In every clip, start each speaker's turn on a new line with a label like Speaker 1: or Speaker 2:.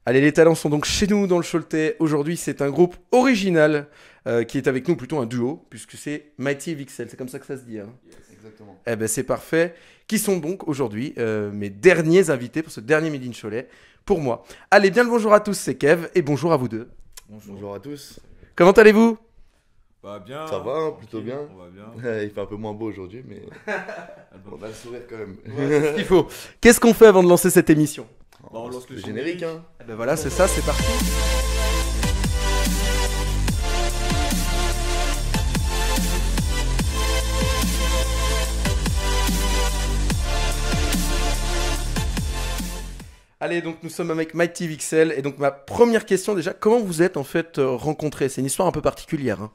Speaker 1: Allez, les talents sont donc chez nous dans le Choletais. Aujourd'hui, c'est un groupe original qui est avec nous, plutôt un duo, puisque c'est Mighty VXL. C'est comme ça que ça se dit, hein.
Speaker 2: Yes, exactement.
Speaker 1: Eh ben, c'est parfait. Qui sont donc aujourd'hui mes derniers invités pour ce dernier Made in Cholet pour moi. Allez, bien le bonjour à tous, c'est Kev et bonjour à vous deux.
Speaker 2: Bonjour à tous.
Speaker 1: Comment allez-vous?
Speaker 3: Bah bien.
Speaker 2: Ça va,
Speaker 3: tranquille,
Speaker 2: plutôt bien.
Speaker 3: On va bien.
Speaker 2: Il fait un peu moins beau aujourd'hui, mais on a le sourire quand même.
Speaker 1: C'est ce qu'il faut. Qu'est-ce qu'on fait avant de lancer cette émission?
Speaker 3: Bah, on lance le
Speaker 2: générique, hein.
Speaker 1: Eh ben voilà, c'est ça, c'est parti. Allez, donc nous sommes avec Mighty VXL et donc ma première question déjà, comment vous êtes en fait rencontrés? C'est une histoire un peu particulière, hein.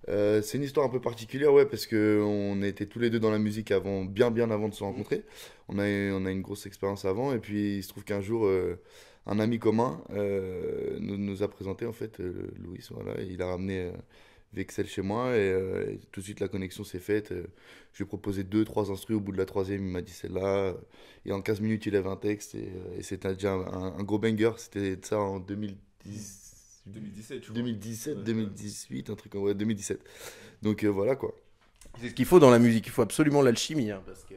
Speaker 2: C'est une histoire un peu particulière, ouais, parce que on était tous les deux dans la musique avant, bien avant de se rencontrer. On a une grosse expérience avant, et puis il se trouve qu'un jour, un ami commun nous a présenté en fait Louis, voilà, et il a ramené VXL chez moi, et tout de suite la connexion s'est faite. Je lui ai proposé deux, trois instrus, au bout de la troisième, il m'a dit celle-là, et en 15 minutes, il avait un texte, et c'était déjà un gros banger. C'était ça en 2010.
Speaker 3: 2017, tu vois.
Speaker 2: 2017,
Speaker 3: Ouais,
Speaker 2: 2018, un truc comme ouais, 2017. Donc voilà quoi.
Speaker 1: C'est ce qu'il faut dans la musique, il faut absolument l'alchimie, hein, parce que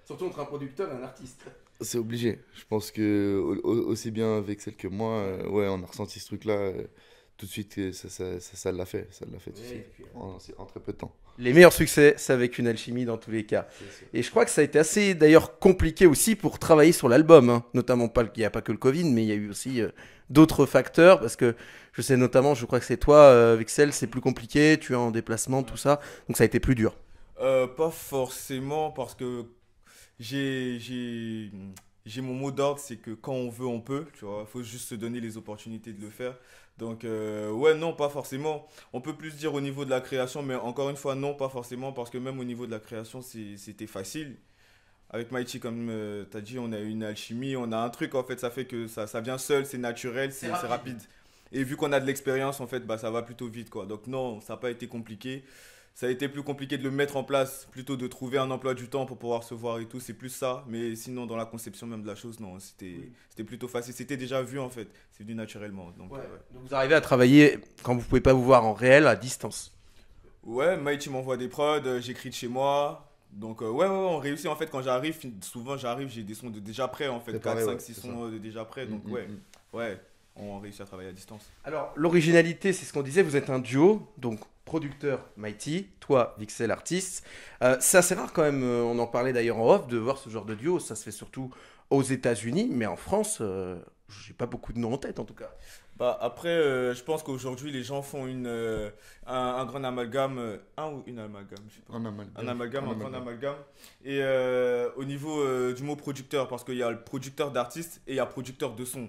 Speaker 1: surtout entre un producteur et un artiste.
Speaker 2: C'est obligé. Je pense que aussi bien avec celle que moi, ouais, on a ressenti ce truc-là tout de suite. Ça l'a fait. Ça l'a fait tout de
Speaker 1: Ouais,
Speaker 2: suite.
Speaker 1: et puis,
Speaker 2: En très peu de temps.
Speaker 1: les meilleurs succès, c'est avec une alchimie dans tous les cas. Et je crois que ça a été assez d'ailleurs compliqué aussi pour travailler sur l'album, hein. Notamment pas, il n'y a pas que le Covid, mais il y a eu aussi d'autres facteurs, parce que je sais notamment, je crois que c'est toi, Vexel, c'est plus compliqué, tu es en déplacement, tout ça, donc ça a été plus dur.
Speaker 3: Pas forcément parce que j'ai j'ai j'ai mon mot d'ordre, c'est que quand on veut, on peut. Tu vois, faut juste se donner les opportunités de le faire. Donc ouais, non, pas forcément. On peut plus dire au niveau de la création, mais encore une fois, non, pas forcément parce que même au niveau de la création, c'était facile. Avec Mighty, comme tu as dit, on a une alchimie, on a un truc en fait, ça fait que ça vient seul, c'est naturel, c'est rapide. Et vu qu'on a de l'expérience, en fait, bah, ça va plutôt vite, quoi. Donc non, ça n'a pas été compliqué. Ça a été plus compliqué de le mettre en place, plutôt de trouver un emploi du temps pour pouvoir se voir et tout, c'est plus ça. Mais sinon, dans la conception même de la chose, non, c'était plutôt facile. C'était déjà vu, en fait. C'est venu naturellement. Donc,
Speaker 1: Ouais.
Speaker 3: ouais.
Speaker 1: Donc vous arrivez à travailler quand vous pouvez pas vous voir en réel, à distance.
Speaker 3: Ouais, Mighty m'envoie des prods, j'écris de chez moi. Donc ouais, on réussit en fait quand j'arrive, souvent j'arrive, j'ai des sons déjà prêts en fait, 4
Speaker 2: Préparé,
Speaker 3: 5
Speaker 2: ouais,
Speaker 3: 6
Speaker 2: c'est ça.
Speaker 3: sons déjà prêts. Donc ouais,
Speaker 2: Mm.
Speaker 3: ouais, on réussit à travailler à distance.
Speaker 1: Alors, l'originalité, c'est ce qu'on disait, vous êtes un duo, donc producteur Mighty, toi, Vixel artiste. C'est assez rare quand même, on en parlait d'ailleurs en off, de voir ce genre de duo. Ça se fait surtout aux États-Unis, mais en France, j'ai pas beaucoup de noms en tête en tout cas.
Speaker 3: Bah après, je pense qu'aujourd'hui les gens font un grand amalgame, un ou une amalgame, je sais pas.
Speaker 2: Un amalgame.
Speaker 3: Un grand amalgame. Et au niveau du mot producteur, parce qu'il y a le producteur d'artiste et il y a producteur de son.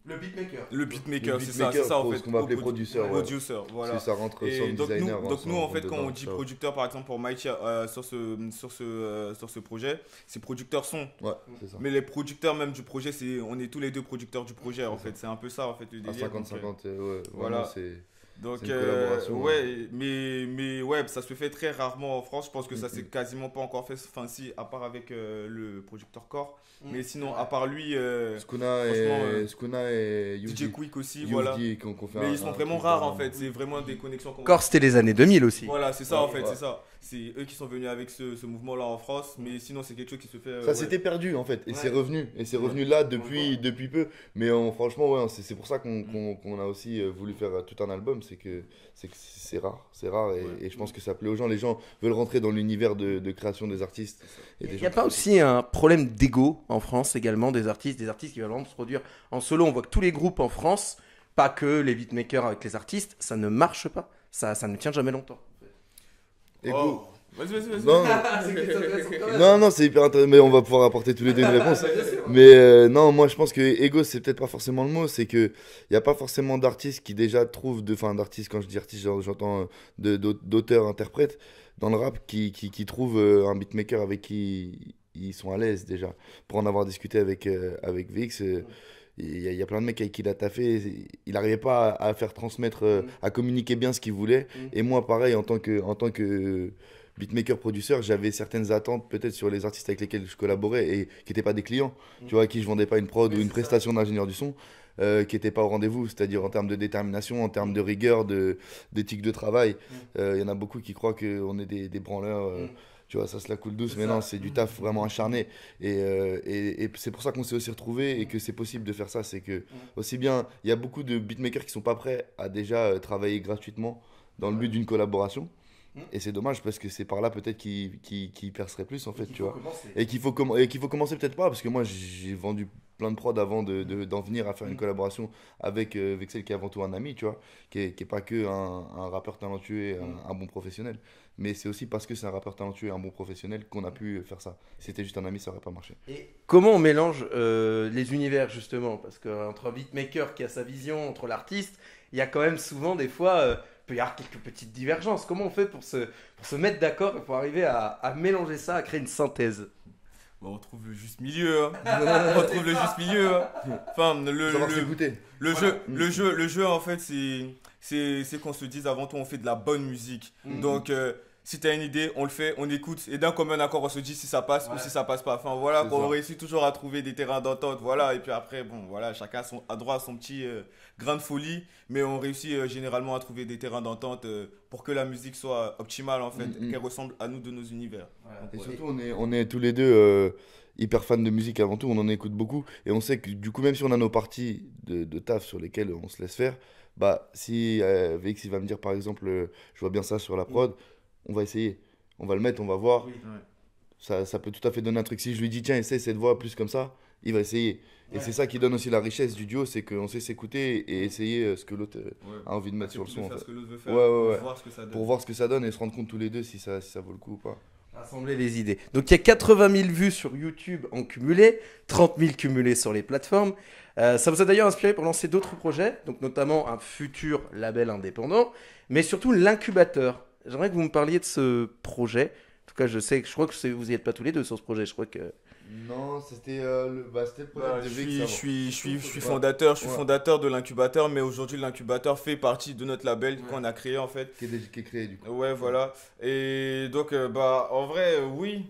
Speaker 1: Le beatmaker.
Speaker 3: Le beatmaker,
Speaker 2: Le
Speaker 3: c'est
Speaker 2: beatmaker,
Speaker 3: ça en fait.
Speaker 2: ce qu'on va appeler producer, ouais.
Speaker 3: Producer, voilà.
Speaker 2: Parce que ça rentre
Speaker 3: Et
Speaker 2: sound designer.
Speaker 3: donc nous en fait quand on
Speaker 2: dedans,
Speaker 3: dit
Speaker 2: ça.
Speaker 3: producteur par exemple pour Mighty sur ce projet, c'est producteur son.
Speaker 2: Ouais, c'est ça.
Speaker 3: Mais les producteurs même du projet, on est tous les deux producteurs du projet en
Speaker 2: C'est
Speaker 3: fait. C'est un peu ça en fait le
Speaker 2: À
Speaker 3: délire.
Speaker 2: 50-50, ouais.
Speaker 3: voilà.
Speaker 2: Vraiment, c'est.
Speaker 3: Donc,
Speaker 2: C'est une collaboration,
Speaker 3: ouais, mais ouais, ça se fait très rarement en France. Je pense que ça s'est
Speaker 2: Mm.
Speaker 3: quasiment pas encore fait. Enfin, si, à part avec le producteur Core.
Speaker 1: Mm.
Speaker 3: Mais sinon, à part lui,
Speaker 2: Skuna
Speaker 3: franchement,
Speaker 2: Skuna et
Speaker 3: DJ Quick aussi,
Speaker 2: Youvdi
Speaker 3: voilà.
Speaker 2: qu'on fait
Speaker 3: Mais ils sont vraiment
Speaker 2: truc
Speaker 3: rares en
Speaker 2: vraiment-
Speaker 3: fait. C'est vraiment des connexions qu'on.
Speaker 1: Encore, c'était les années 2000 aussi.
Speaker 3: Voilà, c'est ça en fait,
Speaker 2: Ouais.
Speaker 3: c'est ça. C'est eux qui sont venus avec ce mouvement-là en France. Mais sinon, c'est quelque chose qui se fait.
Speaker 2: Ça
Speaker 3: ouais.
Speaker 2: s'était perdu en fait, et
Speaker 1: Ouais.
Speaker 2: c'est revenu. Et c'est revenu là depuis peu. Mais franchement, ouais, c'est pour ça qu'on a aussi voulu faire tout un album. C'est que c'est rare. C'est rare, et je pense que ça plaît aux gens. Les gens veulent rentrer dans l'univers de création des artistes. Et des
Speaker 1: Il n'y
Speaker 2: gens
Speaker 1: a pas
Speaker 2: qui-
Speaker 1: aussi un problème d'ego en France également des artistes qui veulent vraiment se produire en solo. On voit que tous les groupes en France, pas que les beatmakers avec les artistes, ça ne marche pas. Ça ne tient jamais longtemps.
Speaker 2: Ego.
Speaker 3: Oh. Vas-y.
Speaker 2: Non, non, c'est hyper intéressant. Mais on va pouvoir apporter tous les deux une réponse. Mais non, moi je pense que ego, c'est peut-être pas forcément le mot. C'est que il n'y a pas forcément d'artistes qui déjà trouvent, enfin d'artistes, quand je dis artistes, j'entends d'auteurs, interprètes dans le rap qui trouvent un beatmaker avec qui ils sont à l'aise déjà. Pour en avoir discuté avec Vix, il y a plein de mecs avec qui il a taffé. Il n'arrivait pas à faire transmettre, à communiquer bien ce qu'il voulait. Et moi, pareil, en tant que beatmaker, producteur, j'avais certaines attentes peut-être sur les artistes avec lesquels je collaborais et qui n'étaient pas des clients, tu vois, à qui je vendais pas une prod ou une prestation d'ingénieur du son. qui n'étaient pas au rendez-vous, c'est-à-dire en termes de détermination, en termes de rigueur, d'éthique de travail. Il y en a beaucoup qui croient qu'on est des branleurs. Tu vois, ça se la coule douce, mais non, c'est du taf vraiment acharné. Et c'est pour ça qu'on s'est aussi retrouvés et que c'est possible de faire ça. C'est que, aussi bien, il y a beaucoup de beatmakers qui sont pas prêts à déjà travailler gratuitement dans le but d'une collaboration. Et c'est dommage parce que c'est par là peut-être qu'ils perceraient plus en fait, tu vois. Et qu'il faut commencer peut-être pas, parce que moi j'ai vendu plein de prods avant d'en venir à faire une collaboration avec Vexel qui est avant tout un ami, tu vois, qui est pas que un rappeur talentueux et un bon professionnel. Mais c'est aussi parce que c'est un rappeur talentueux et un bon professionnel qu'on a pu faire ça. Si c'était juste un ami, ça aurait pas marché.
Speaker 1: Et comment on mélange les univers justement? Parce qu'entre un beatmaker qui a sa vision, entre l'artiste, il y a quand même souvent des fois, peut y avoir quelques petites divergences. Comment on fait pour se mettre d'accord et pour arriver à mélanger ça, à créer une synthèse?
Speaker 3: Bon, on trouve le juste milieu. Hein. On trouve le juste milieu. Hein. Enfin, le jeu, en fait, c'est qu'on se dise avant tout, on fait de la bonne musique. Donc, si tu as une idée, on le fait, on écoute. Et d'un commun accord, on se dit si ça passe ou si ça passe pas. Enfin, voilà, on réussit toujours à trouver des terrains d'entente. Voilà. Et puis après, bon, voilà, chacun a droit à son petit grain de folie. Mais on réussit généralement à trouver des terrains d'entente pour que la musique soit optimale, en fait, qu'elle ressemble à nous de nos univers.
Speaker 2: Donc, et surtout, on est tous les deux hyper fans de musique avant tout. On en écoute beaucoup. Et on sait que du coup, même si on a nos parties de taf sur lesquelles on se laisse faire, bah, si VX il va me dire par exemple, je vois bien ça sur la prod, on va essayer, on va le mettre, on va voir. Ça peut tout à fait donner un truc. Si je lui dis tiens, essaie cette voix plus comme ça, il va essayer. Et c'est ça qui donne aussi la richesse du duo, c'est qu'on sait s'écouter et essayer ce que l'autre a envie de mettre sur le son.
Speaker 3: Ce que l'autre veut faire,
Speaker 2: pour voir ce que ça donne et se rendre compte tous les deux si ça vaut le coup ou pas.
Speaker 1: Rassembler les idées. Donc il y a 80 000 vues sur YouTube en cumulé, 30 000 cumulés sur les plateformes. Ça vous a d'ailleurs inspiré pour lancer d'autres projets, donc notamment un futur label indépendant, mais surtout l'incubateur. J'aimerais que vous me parliez de ce projet. En tout cas, je crois que vous n'y êtes pas tous les deux sur ce projet. Je crois que...
Speaker 2: Non, c'était le projet de VX.
Speaker 3: Je suis fondateur de l'incubateur, mais aujourd'hui l'incubateur fait partie de notre label qu'on a créé en fait.
Speaker 2: Qui est créé du coup.
Speaker 3: Ouais, voilà. Et donc, en vrai, oui,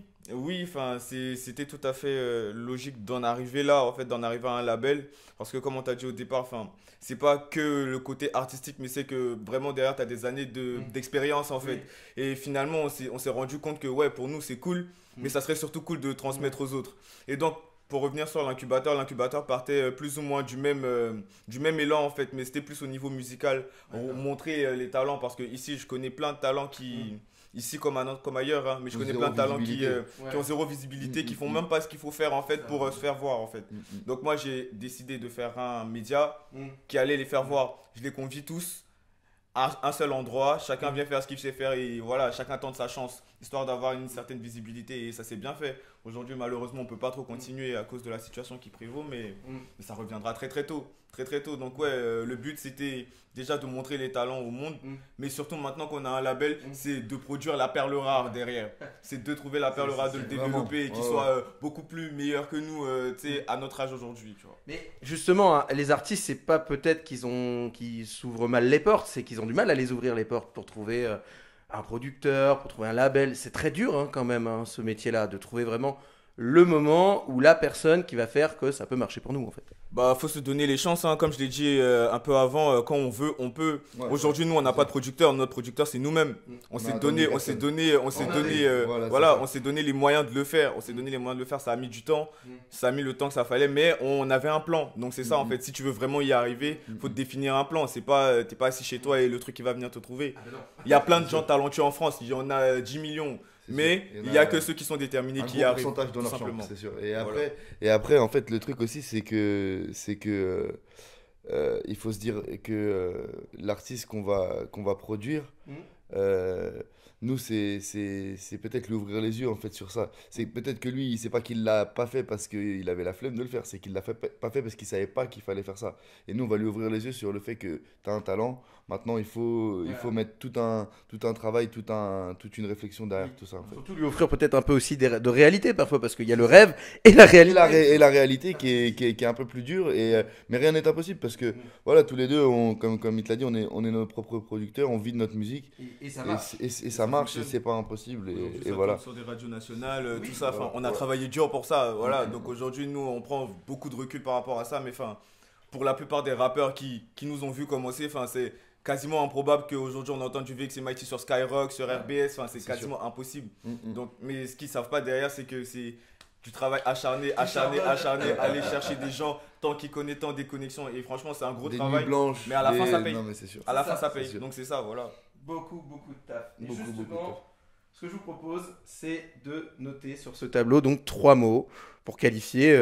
Speaker 3: enfin, c'était tout à fait logique d'en arriver là, en fait, d'en arriver à un label. Parce que comme on t'a dit au départ, enfin, c'est pas que le côté artistique, mais c'est que vraiment derrière, tu as des années d'expérience, en fait. Et finalement, on s'est rendu compte que, ouais, pour nous, c'est cool, mais ça serait surtout cool de transmettre aux autres. Et donc, pour revenir sur l'incubateur partait plus ou moins du même élan, en fait, mais c'était plus au niveau musical, montrer les talents, parce que ici, je connais plein de talents qui... Ici comme ailleurs, hein, mais je connais plein de talents qui ont zéro visibilité, qui font même pas ce qu'il faut faire en fait pour se faire voir en fait. Donc moi j'ai décidé de faire un média qui allait les faire voir. Je les convie tous à un seul endroit, chacun vient faire ce qu'il sait faire et voilà, chacun tente sa chance, histoire d'avoir une certaine visibilité et ça s'est bien fait. Aujourd'hui malheureusement on peut pas trop continuer à cause de la situation qui prévaut, mais ça reviendra très très tôt. Donc ouais, le but c'était déjà de montrer les talents au monde, mais surtout maintenant qu'on a un label, c'est de produire la perle rare derrière. C'est de trouver la perle rare, de le développer et qu'il soit beaucoup plus meilleur que nous à notre âge aujourd'hui. Tu vois.
Speaker 1: Mais justement, hein, les artistes, c'est pas peut-être qu'ils s'ouvrent mal les portes, c'est qu'ils ont du mal à les ouvrir les portes pour trouver un producteur, pour trouver un label. C'est très dur hein, quand même, hein, ce métier-là, de trouver vraiment le moment où la personne qui va faire que ça peut marcher pour nous en fait.
Speaker 3: Bah faut se donner les chances hein. Comme je l'ai dit un peu avant, quand on veut on peut. Aujourd'hui nous on n'a pas de producteur, notre producteur c'est nous-mêmes. On s'est donné les moyens de le faire, ça a mis du temps, ça a mis le temps que ça fallait, mais on avait un plan. Donc c'est ça en fait, si tu veux vraiment y arriver, faut te définir un plan, c'est pas t'es pas assis chez toi et le truc qui va venir te trouver. Il y a plein de gens talentueux en France, il y en a 10 millions. Mais il n'y a que ceux qui sont déterminés qui arrivent. Un
Speaker 2: pourcentage dans leur champ, c'est sûr. Et après, en fait, le truc aussi, c'est que il faut se dire que l'artiste qu'on va produire, nous, c'est peut-être lui ouvrir les yeux en fait sur ça. C'est peut-être que lui, il sait pas qu'il l'a pas fait parce qu'il avait la flemme de le faire. C'est qu'il l'a pas fait parce qu'il savait pas qu'il fallait faire ça. Et nous, on va lui ouvrir les yeux sur le fait que tu as un talent. Maintenant, il faut mettre tout un travail, toute une réflexion derrière tout ça. En fait.
Speaker 1: Surtout lui offrir peut-être un peu aussi de réalité parfois, parce qu'il y a le rêve et la réalité.
Speaker 2: Et la réalité qui est un peu plus dure, mais rien n'est impossible parce que voilà, tous les deux, comme il te l'a dit, on est nos propres producteurs, on vit de notre musique. Et ça marche. Et ça marche, et c'est pas impossible. Et voilà.
Speaker 3: Sur des radios nationales, tout ça, on a travaillé dur pour ça. Voilà. Donc aujourd'hui, nous, on prend beaucoup de recul par rapport à ça, mais enfin. pour la plupart des rappeurs qui nous ont vu commencer, c'est quasiment improbable qu'aujourd'hui on entende du VX et Mighty sur Skyrock, sur RBS, c'est quasiment impossible. Donc, mais ce qu'ils ne savent pas derrière, c'est que c'est du travail acharné, aller chercher des gens, tant qu'ils connaissent, tant des connexions. Et franchement, c'est un gros travail.
Speaker 2: Blanches,
Speaker 3: mais à la fin, ça paye.
Speaker 2: Non, mais c'est sûr.
Speaker 3: À la fin, ça paye. Donc c'est ça, voilà.
Speaker 1: Beaucoup de taf. Et
Speaker 2: beaucoup de taf.
Speaker 1: Ce que je vous propose, c'est de noter sur ce tableau donc 3 mots pour qualifier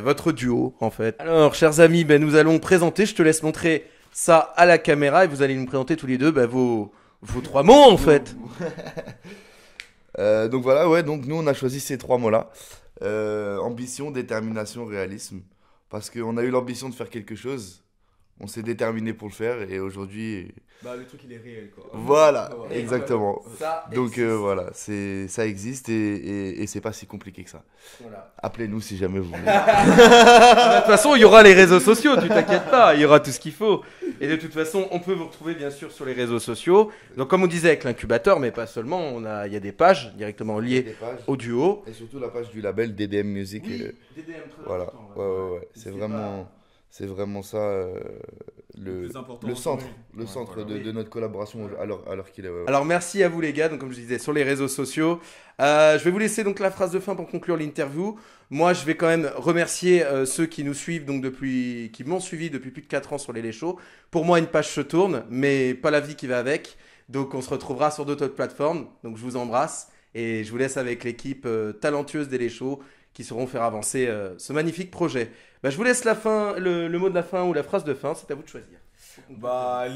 Speaker 1: votre duo en fait. Alors, chers amis, nous allons présenter. Je te laisse montrer ça à la caméra et vous allez nous présenter tous les deux vos 3 mots en fait.
Speaker 2: Donc voilà, ouais. Donc nous, on a choisi ces 3 mots-là. Ambition, détermination, réalisme. Parce qu'on a eu l'ambition de faire quelque chose. On s'est déterminé pour le faire et aujourd'hui.
Speaker 3: Le truc il est réel quoi.
Speaker 2: Voilà, exactement.
Speaker 1: Ça
Speaker 2: donc voilà, ça existe et c'est pas si compliqué que ça.
Speaker 1: Voilà.
Speaker 2: Appelez-nous si jamais vous voulez.
Speaker 1: De toute façon, il y aura les réseaux sociaux, tu t'inquiètes pas, il y aura tout ce qu'il faut. Et de toute façon, on peut vous retrouver bien sûr sur les réseaux sociaux. Donc comme on disait avec l'incubateur, mais pas seulement, il y a des pages directement liées au duo.
Speaker 2: Et surtout la page du label DDM Music.
Speaker 1: Oui, DDM, très
Speaker 2: voilà,
Speaker 1: important.
Speaker 2: ouais. C'est vraiment ça le centre, de notre collaboration alors qu'il est. Ouais.
Speaker 1: Alors merci à vous les gars, donc comme je disais sur les réseaux sociaux. Je vais vous laisser donc la phrase de fin pour conclure l'interview. Moi je vais quand même remercier ceux qui nous suivent donc qui m'ont suivi depuis plus de 4 ans sur les Shows. Pour moi une page se tourne, mais pas la vie qui va avec. Donc on se retrouvera sur d'autres plateformes. Donc je vous embrasse et je vous laisse avec l'équipe talentueuse des Shows qui sauront faire avancer ce magnifique projet. Je vous laisse le mot de la fin ou la phrase de fin, c'est à vous de choisir.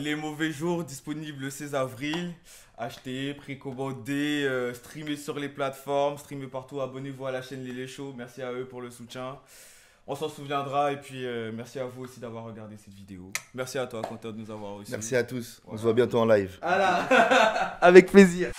Speaker 3: Les mauvais jours disponibles le 16 avril. Achetez, précommandez, streamez sur les plateformes, streamez partout, abonnez-vous à la chaîne Les Shows. Merci à eux pour le soutien. On s'en souviendra et puis merci à vous aussi d'avoir regardé cette vidéo. Merci à toi Quentin de nous avoir reçus.
Speaker 2: Merci à tous, on se voit bientôt en live.
Speaker 1: Voilà. Avec plaisir.